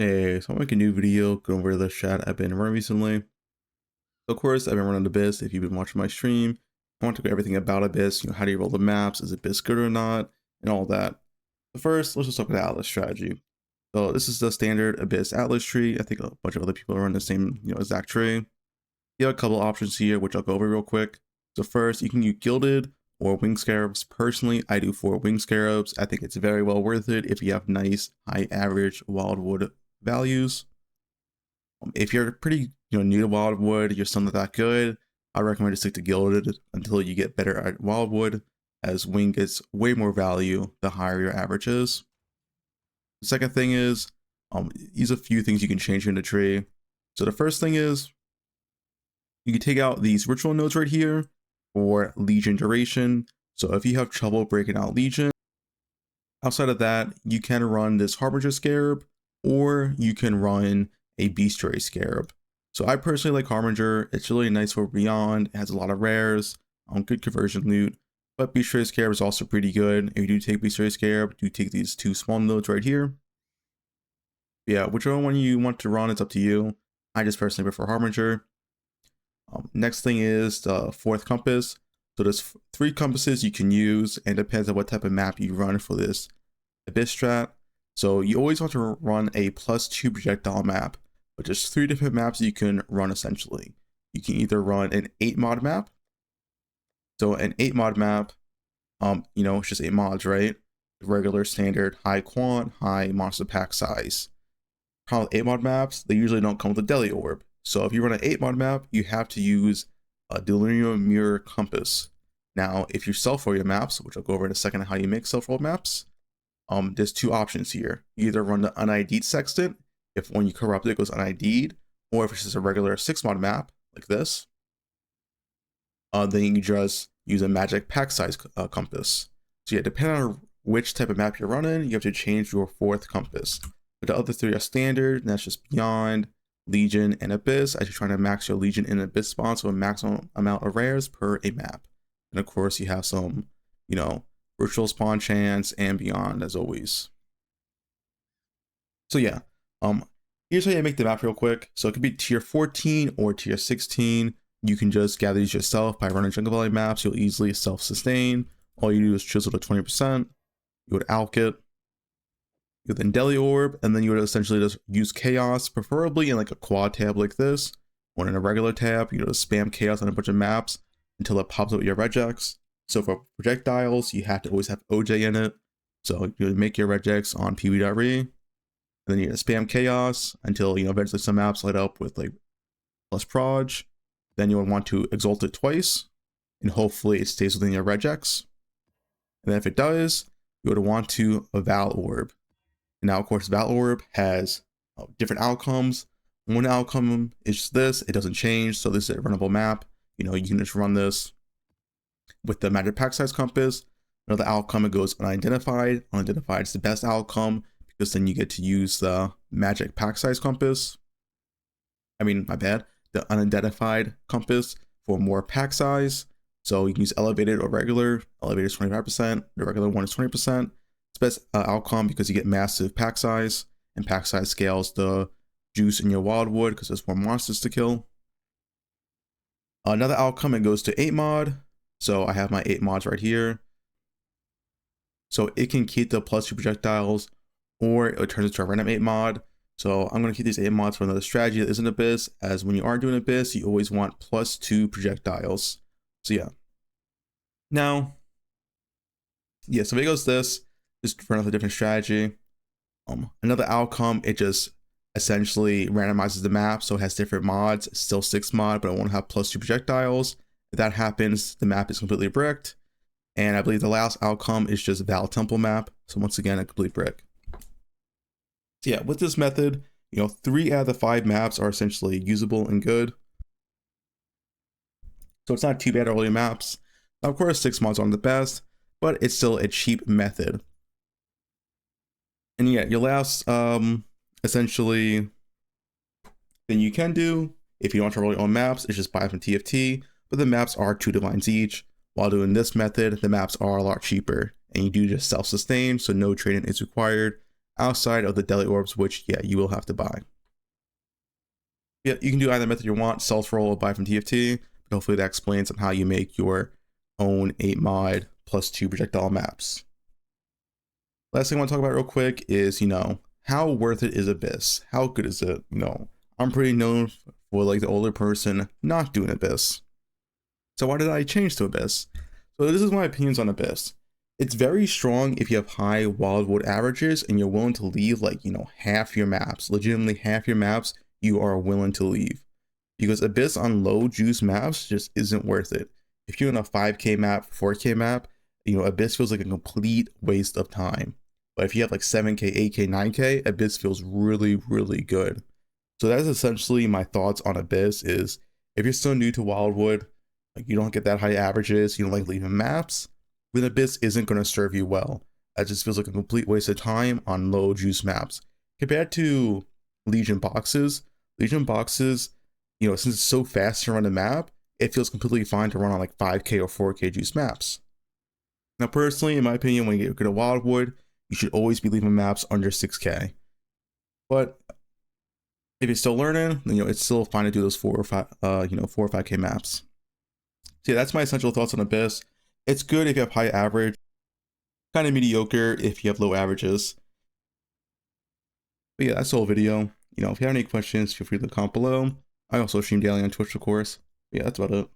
Hey, so I'm making a new video going over the Strat I've been running recently. Of course, I've been running Abyss. If you've been watching my stream, I want to go everything about Abyss. How do you roll the maps? Is Abyss good or not? And all that. But first, let's just talk about Atlas strategy. So this is the standard Abyss Atlas tree. I think a bunch of other people run the same, exact tree. You have a couple options here, which I'll go over real quick. So first, you can use Gilded or Wing Scarabs. Personally, I do 4 Wing Scarabs. I think it's very well worth it if you have nice, high average Wildwood values. If you're pretty, new to Wildwood, you're still not that good, I recommend to stick to Gilded until you get better at Wildwood, as Wing gets way more value the higher your average is. The second thing is, use a few things you can change in the tree. So the first thing is, you can take out these ritual nodes right here for Legion duration. So if you have trouble breaking out Legion, outside of that, you can run this Harbinger Scarab, or you can run a Bestiary Scarab. So I personally like Harbinger. It's really nice for Beyond. It has a lot of rares, good conversion loot, but Bestiary Scarab is also pretty good. If you do take Bestiary Scarab, do take these 2 small nodes right here. Yeah, whichever one you want to run, it's up to you. I just personally prefer Harbinger. Next thing is the 4th compass. So there's 3 compasses you can use, and it depends on what type of map you run for this Abyss strat. So you always want to run a +2 projectile map, but there's 3 different maps you can run essentially. You can either run an 8 mod map. So an 8 mod map, it's just 8 mods, right? Regular, standard, high quant, high monster pack size. Problem with 8 mod maps, they usually don't come with a Deli Orb. So if you run an 8 mod map, you have to use a Delirium Mirror Compass. Now, if you self-roll your maps, which I'll go over in a second how you make self-roll maps, there's 2 options here. You either run the unID'd Sextant, if when you corrupt it goes unID'd, or if it's just a regular 6 mod map, like this, then you can just use a magic pack size compass. So yeah, depending on which type of map you're running, you have to change your 4th compass. But the other 3 are standard, and that's just Beyond, Legion, and Abyss, as you're trying to max your Legion and Abyss spawn, so a maximum amount of rares per a map. And of course, you have some, virtual spawn chance and Beyond, as always. So yeah, here's how you make the map real quick. So it could be tier 14 or tier 16. You can just gather these yourself by running Jungle Valley maps. You'll easily self-sustain. All you do is chisel to 20%. You would alk it. You would then Deli Orb, and then you would essentially just use Chaos, preferably in like a quad tab like this, or in a regular tab. You just spam Chaos on a bunch of maps until it pops up with your regex. So for projectiles, you have to always have OJ in it. So you would make your regex on pv.re, and then you spam Chaos until eventually some maps light up with like plus proj. Then you would want to exalt it twice, and hopefully it stays within your regex. And then if it does, you would want to Val Orb. And now, of course, Val Orb has different outcomes. One outcome is just this, it doesn't change. So this is a runnable map. You can just run this with the magic pack size compass. Another outcome, it goes unidentified. Unidentified is the best outcome because then you get to use the magic pack size compass. My bad. The unidentified compass for more pack size. So you can use elevated or regular. Elevated is 25%. The regular one is 20%. It's best outcome because you get massive pack size, and pack size scales the juice in your Wildwood because there's more monsters to kill. Another outcome, it goes to 8 mod. So I have my 8 mods right here. So it can keep the +2 projectiles, or it turns into a random 8 mod. So I'm going to keep these 8 mods for another strategy that isn't Abyss, as when you are doing Abyss, you always want +2 projectiles. So yeah. Now, yeah, so if it goes this, just for another different strategy. Another outcome, it just essentially randomizes the map, so it has different mods. It's still 6 mod, but it won't have +2 projectiles. If that happens, the map is completely bricked. And I believe the last outcome is just Val Temple map. So once again, a complete brick. So yeah, with this method, 3 out of the 5 maps are essentially usable and good. So it's not too bad early maps. Now, of course, 6 mods aren't the best, but it's still a cheap method. And yeah, your last essentially thing you can do if you don't want to roll your own maps is just buy from TFT, but the maps are 2 divines each. While doing this method, the maps are a lot cheaper, and you do just self-sustain, so no trading is required. outside of the daily orbs, which, yeah, you will have to buy. Yeah, you can do either method you want, self-roll or buy from TFT, but hopefully that explains on how you make your own 8 mod plus 2 projectile maps. Last thing I want to talk about real quick is, how worth it is Abyss? How good is it? I'm pretty known for like the older person not doing Abyss. So why did I change to Abyss? So this is my opinions on Abyss. It's very strong if you have high wildwood averages and you're willing to leave like, half your maps, legitimately half your maps you are willing to leave. Because Abyss on low juice maps just isn't worth it. If you're in a 5k map, 4k map, Abyss feels like a complete waste of time. But if you have like 7k, 8k, 9k, Abyss feels really, really good. So that's essentially my thoughts on Abyss is if you're still new to Wildwood, like you don't get that high averages, you don't like leaving maps, then Abyss isn't going to serve you well. That just feels like a complete waste of time on low juice maps. Compared to Legion boxes, since it's so fast to run a map, it feels completely fine to run on like 5k or 4k juice maps. Now personally, in my opinion, when you get good at Wildwood, you should always be leaving maps under 6k. But if you're still learning, then, it's still fine to do those 4 or 5k maps. So yeah, that's my essential thoughts on Abyss. It's good if you have high average, kind of mediocre if you have low averages. But yeah, that's the whole video. If you have any questions, feel free to comment below. I also stream daily on Twitch, of course. But yeah, that's about it.